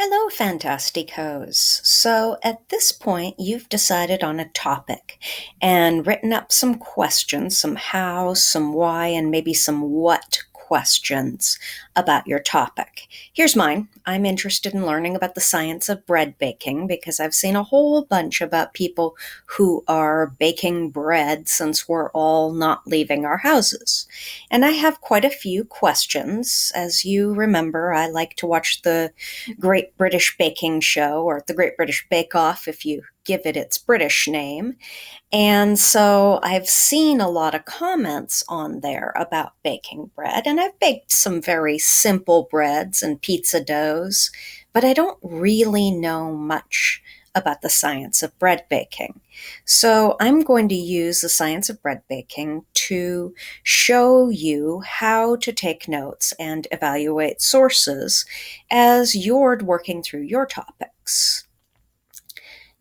Hello, Fantasticos. So at this point, you've decided on a topic and written up some questions, some how, some why, and maybe some what questions about your topic. Here's mine. I'm interested in learning about the science of bread baking because I've seen a whole bunch about people who are baking bread since we're all not leaving our houses. And I have quite a few questions. As you remember, I like to watch the Great British Baking Show, or the Great British Bake Off if you give it its British name. And so I've seen a lot of comments on there about baking bread, and I've baked some very simple breads and pizza doughs, but I don't really know much about the science of bread baking. So I'm going to use the science of bread baking to show you how to take notes and evaluate sources as you're working through your topics.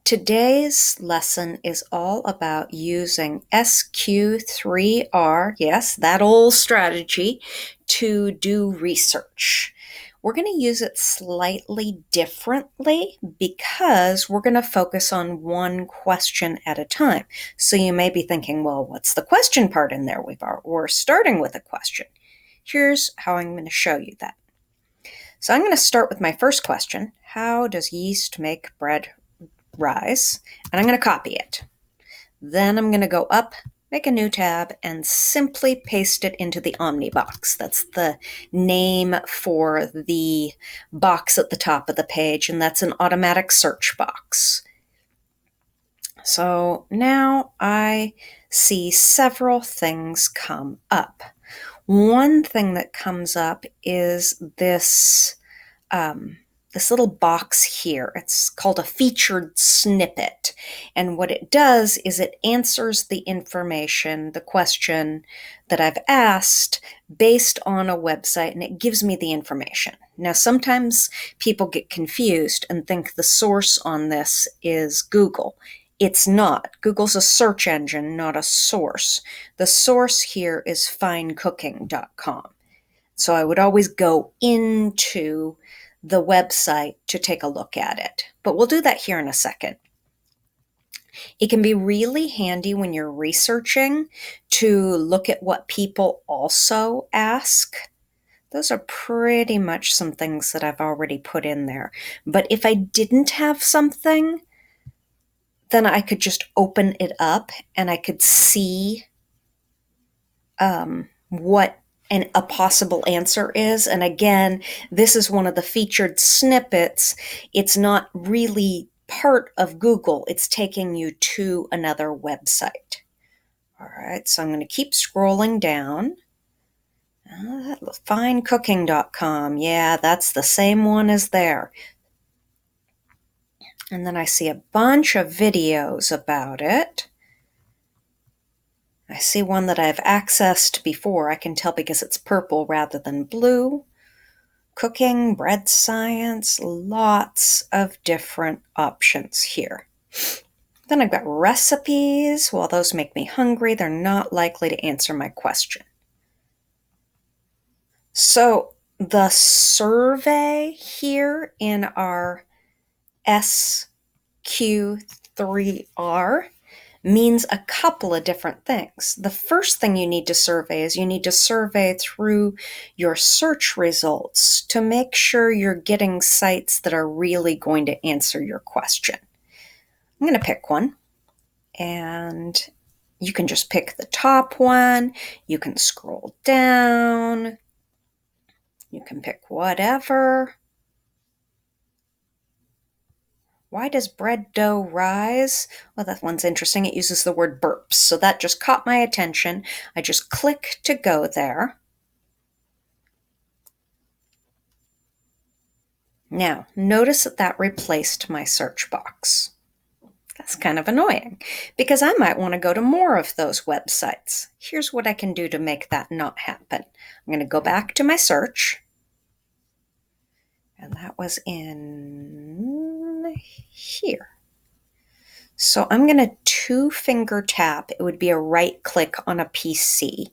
Today's lesson is all about using SQ3R, yes, that old strategy, to do research. We're going to use it slightly differently because we're going to focus on one question at a time. So you may be thinking, well, what's the question part in there? We're starting with a question. Here's how I'm going to show you that. So I'm going to start with my first question. How does yeast make bread rise? And I'm going to copy it. Then I'm going to go up, make a new tab, and simply paste it into the Omnibox. That's the name for the box at the top of the page, and that's an automatic search box. So now I see several things come up. One thing that comes up is this little box here. It's called a featured snippet. And what it does is it answers the information, the question that I've asked based on a website, and it gives me the information. Now, sometimes people get confused and think the source on this is Google. It's not. Google's a search engine, not a source. The source here is finecooking.com. So I would always go into the website to take a look at it. But we'll do that here in a second. It can be really handy when you're researching to look at what people also ask. Those are pretty much some things that I've already put in there. But if I didn't have something, then I could just open it up and I could see what a possible answer is. And again, this is one of the featured snippets. It's not really part of Google. It's taking you to another website. All right, so I'm going to keep scrolling down. Finecooking.com. Yeah, that's the same one as there. And then I see a bunch of videos about it. I see one that I've accessed before. I can tell because it's purple rather than blue. Cooking, bread science, lots of different options here. Then I've got recipes. Well, those make me hungry. They're not likely to answer my question. So the survey here in our SQ3R means a couple of different things. The first thing you need to survey is you need to survey through your search results to make sure you're getting sites that are really going to answer your question. I'm going to pick one, and you can just pick the top one. You can scroll down. You can pick whatever. Why does bread dough rise? Well, that one's interesting. It uses the word burps, so that just caught my attention. I just click to go there. Now, notice that replaced my search box. That's kind of annoying because I might want to go to more of those websites. Here's what I can do to make that not happen. I'm going to go back to my search. And that was in here. So I'm going to two-finger tap. It would be a right click on a PC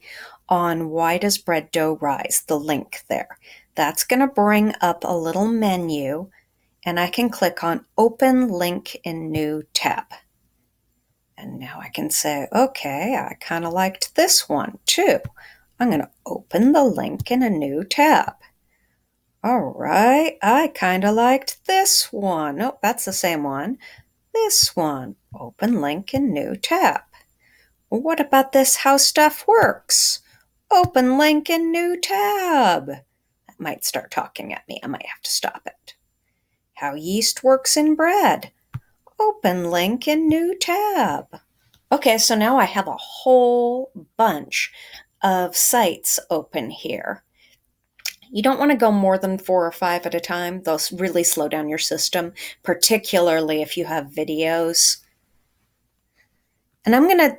on why does bread dough rise, the link there. That's going to bring up a little menu, and I can click on Open Link in New Tab. And now I can say, okay, I kind of liked this one too. I'm going to open the link in a new tab. All right, I kind of liked this one. Oh, that's the same one. This one, open link in new tab. Well, what about this how stuff works? Open link in new tab. That might start talking at me. I might have to stop it. How yeast works in bread. Open link in new tab. Okay, so now I have a whole bunch of sites open here. You don't want to go more than 4 or 5 at a time. They'll really slow down your system, particularly if you have videos. And I'm going to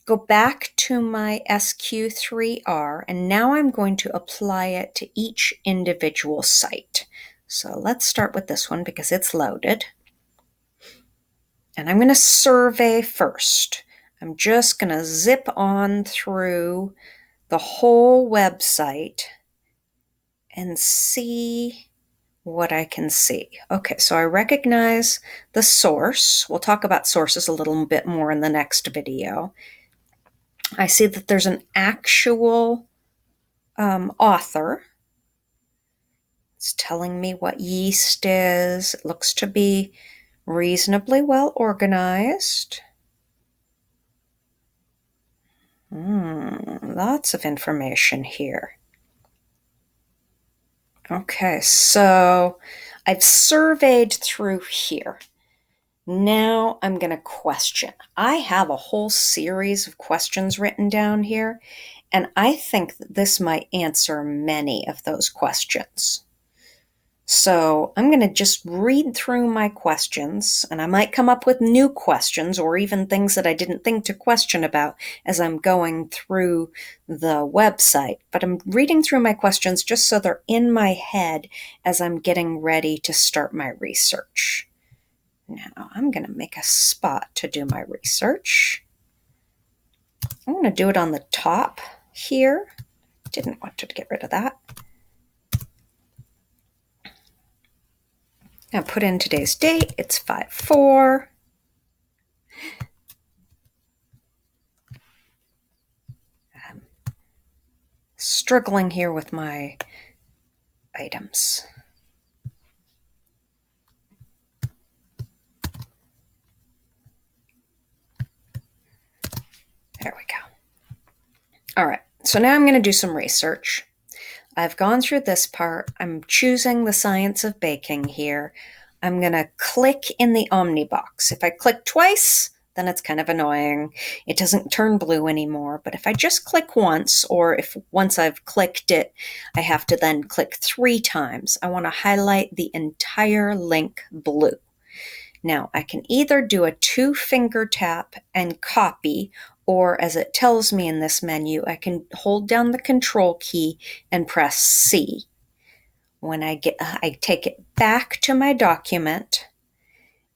go back to my SQ3R, and now I'm going to apply it to each individual site. So let's start with this one because it's loaded. And I'm going to survey first. I'm just going to zip on through the whole website and see what I can see. Okay, so I recognize the source. We'll talk about sources a little bit more in the next video. I see that there's an actual author. It's telling me what yeast is. It looks to be reasonably well organized. Lots of information here. Okay, so I've surveyed through here. Now I'm going to question. I have a whole series of questions written down here, and I think that this might answer many of those questions. So I'm going to just read through my questions, and I might come up with new questions or even things that I didn't think to question about as I'm going through the website. But I'm reading through my questions just so they're in my head as I'm getting ready to start my research. Now I'm going to make a spot to do my research. I'm going to do it on the top here. Didn't want to get rid of that. Now put in today's date. It's 5/4. I'm struggling here with my items. There we go. All right, so now I'm going to do some research. I've gone through this part. I'm choosing the science of baking here. I'm going to click in the Omnibox. If I click twice, then it's kind of annoying. It doesn't turn blue anymore. But if I just click once, or if once I've clicked it, I have to then click 3 times. I want to highlight the entire link blue. Now, I can either do a 2-finger tap and copy, or as it tells me in this menu, I can hold down the Control key and press C. When I take it back to my document,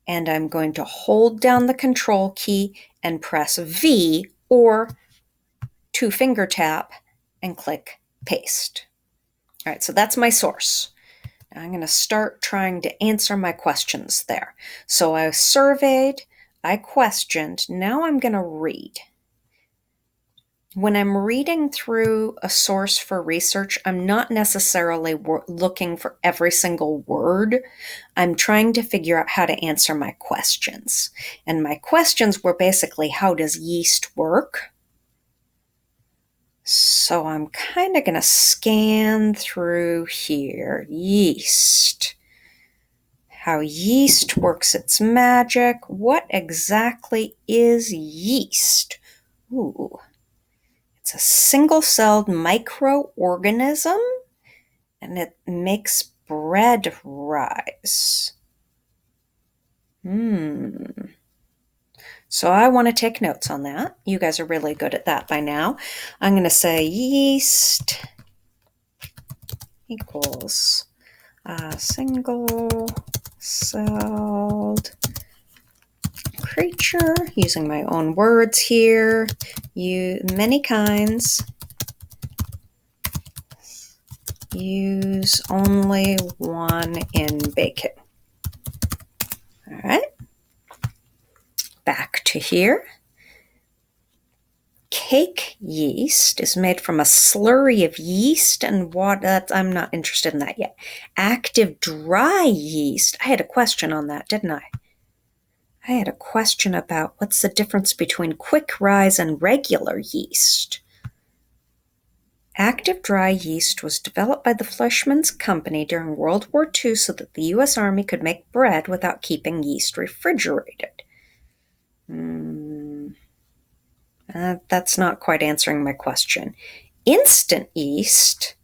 and I'm going to hold down the Control key and press V, or 2-finger tap and click Paste. All right, so that's my source. Now I'm going to start trying to answer my questions there. So I surveyed, I questioned, now I'm going to read. When I'm reading through a source for research, I'm not necessarily looking for every single word. I'm trying to figure out how to answer my questions. And my questions were basically, how does yeast work? So I'm kind of going to scan through here. Yeast. How yeast works its magic. What exactly is yeast? Ooh. It's a single-celled microorganism, and it makes bread rise. So I want to take notes on that. You guys are really good at that by now. I'm going to say yeast equals single-celled creature, using my own words here. Many kinds. Use only one in baking. All right. Back to here. Cake yeast is made from a slurry of yeast and water. I'm not interested in that yet. Active dry yeast. I had a question on that, didn't I? I had a question about what's the difference between quick rise and regular yeast. Active dry yeast was developed by the Fleischmann's Company during World War II so that the U.S. Army could make bread without keeping yeast refrigerated. That's not quite answering my question. Instant yeast,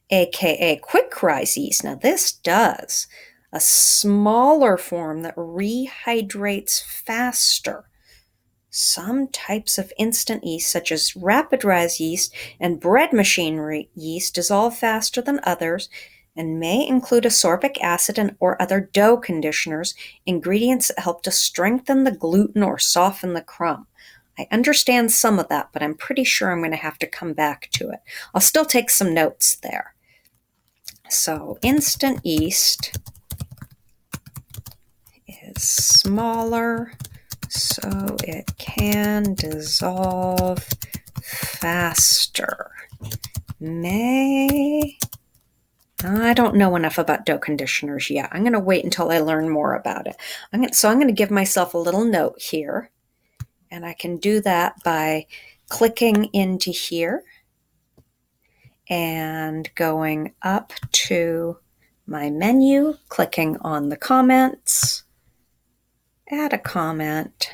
aka quick rise yeast, now this does. A smaller form that rehydrates faster. Some types of instant yeast, such as rapid rise yeast and bread machine yeast, dissolve faster than others and may include ascorbic acid or other dough conditioners, ingredients that help to strengthen the gluten or soften the crumb. I understand some of that, but I'm pretty sure I'm going to have to come back to it. I'll still take some notes there. So instant yeast is smaller, so it can dissolve faster. I don't know enough about dough conditioners yet. I'm going to wait until I learn more about it. I'm going to give myself a little note here, and I can do that by clicking into here and going up to my menu, clicking on the comments, add a comment.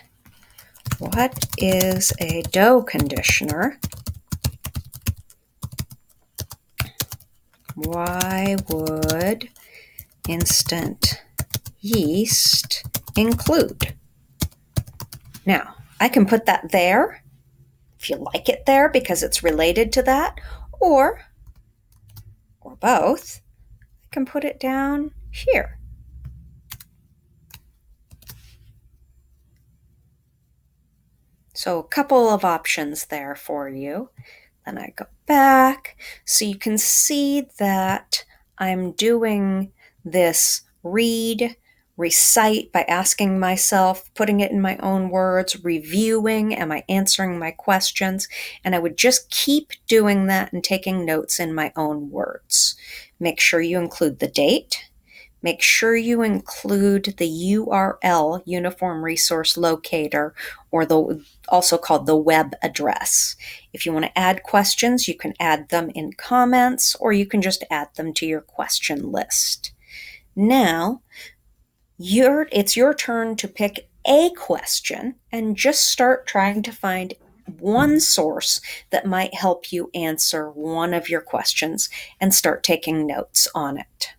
What is a dough conditioner? Why would instant yeast include? Now, I can put that there if you like it there because it's related to that, or both. I can put it down here. So a couple of options there for you. Then I go back. So you can see that I'm doing this read, recite by asking myself, putting it in my own words, reviewing, am I answering my questions? And I would just keep doing that and taking notes in my own words. Make sure you include the date. Make sure you include the URL, Uniform Resource Locator, or also called the web address. If you want to add questions, you can add them in comments, or you can just add them to your question list. Now, it's your turn to pick a question and just start trying to find one source that might help you answer one of your questions and start taking notes on it.